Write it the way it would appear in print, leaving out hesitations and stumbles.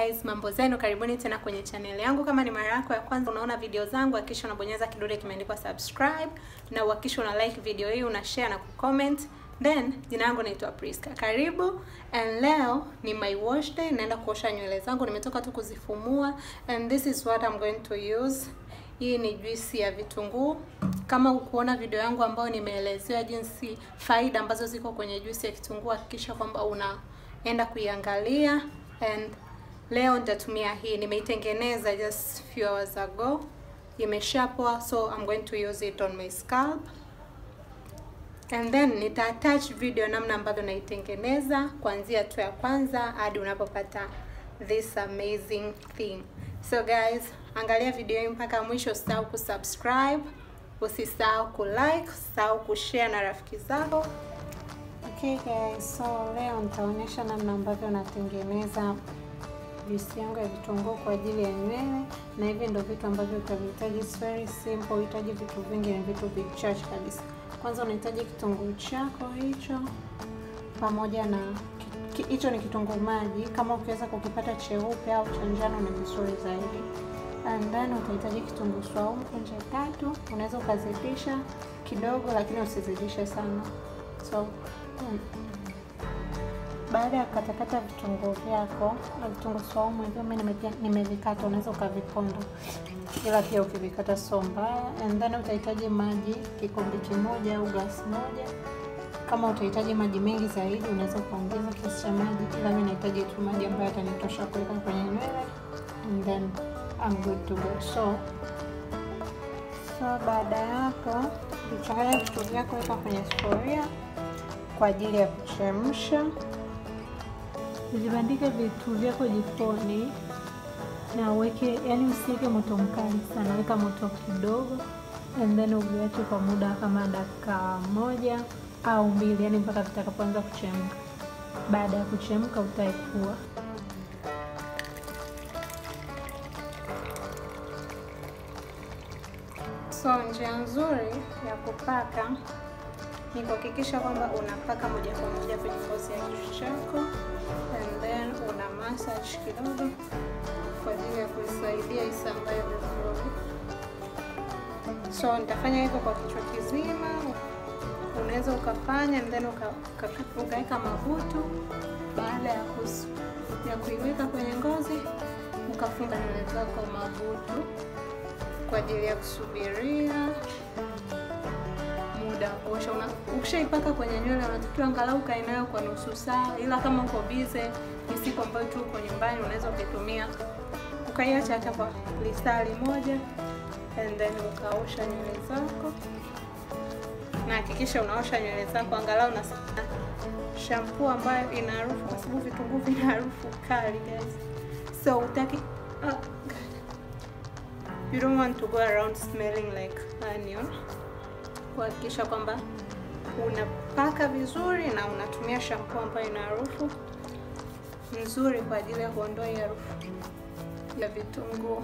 guys, mambo zenu, karibuni tena kwenye channel yangu. Kama ni mara yako ya kwanza unaona video zangu, hakikisha unabonyeza kidole kimeandikwa subscribe na uhakikisha una like video hii, una share na kucomment. Then jina langu naitwa Priska. Karibu. And leo ni my wash day, naenda kuosha nywele zangu. Nimetoka tu kuzifumua and this is what I'm going to use. Hii ni juisi ya vitunguu. Kama ukuona video yangu ambayo nimeelezea jinsi faida ambazo ziko kwenye juisi ya kitunguu, hakikisha kwamba unaenda kuiangalia. And leo nitatumia hii, nimeitengeneza just few hours ago. Imeshapoa, so I'm going to use it on my scalp. And then nita attach video namna ambavyo naitengeneza kuanzia tu ya kwanza hadi unapopata this amazing thing. So guys, angalia video hii mpaka mwisho, usisahau kusubscribe, usisahau kulike, usisahau kushare na rafiki zako. Okay guys, so leo nitaonyesha namna ambavyo natengeneza juisi yangu ya vitunguu kwa ajili ya nywele, na hivi ndio vitu ambavyo utavihitaji. It's very simple, unahitaji vitu vingi, ni vitu vichache kabisa. Kwanza unahitaji kitunguu chako hicho, pamoja na hicho ni kitunguu maji, kama ukiweza kukipata cheupe au cha njano ni vizuri zaidi. And then utahitaji kitunguu saumu punje 3, unaweza ukazidisha kidogo lakini usizidishe sana. So baada ya kukatakata vitunguu vyako, vitunguu saumu hivyo mimi nimevikata, unaweza ukaviponda, ila pia ukivikata sio mbaya. And then utahitaji maji kikombe kimoja au glasi moja. Kama utahitaji maji mengi zaidi unaweza kuongeza kiasi cha maji, ila mimi nahitaji tu maji ambayo yatanitosha kuweka kwenye nywele, and then I'm good to go. So baada ya hapo uchanganya vitu vyako, weka kwenye sufuria kwa ajili ya kuchemsha. Usibandike vitu vyako jikoni na uweke, yani usiweke moto mkali sana, weka moto kidogo and then uviache kwa muda kama dakika 1 au 2, yani mpaka vitakapoanza kuchemka. Baada ya kuchemka utaipua. So njia nzuri ya kupaka ni kuhakikisha kwamba unapaka moja kwa moja kwenye ngozi ya kichwa chako, and then una massage kidogo kwa ajili ya kusaidia isambae vizuri. So nitafanya hivyo kwa kichwa kizima. Unaweza ukafanya and then ukaweka mafuta. Baada ya kuiweka kwenye ngozi, ukafunga nywele zako mafuta kwa ajili ya kusubiria muda kuosha. Ukishaipaka kwenye nywele unatakiwa angalau ukae nayo kwa nusu saa, ila kama uko busy ni siku ambayo tu uko nyumbani, unaweza ukitumia ukaiacha hata kwa lisali moja and then ukaosha nywele zako. Na hakikisha unaosha nywele zako angalau na shampoo ambayo ina harufu, kwa sababu vitunguu vina harufu kali guys. So utaki you don't want to go around smelling like onion. Kuhakikisha kwamba unapaka vizuri na unatumia shampoo ambayo ina harufu nzuri kwa ajili ya kuondoa harufu ya vitunguu.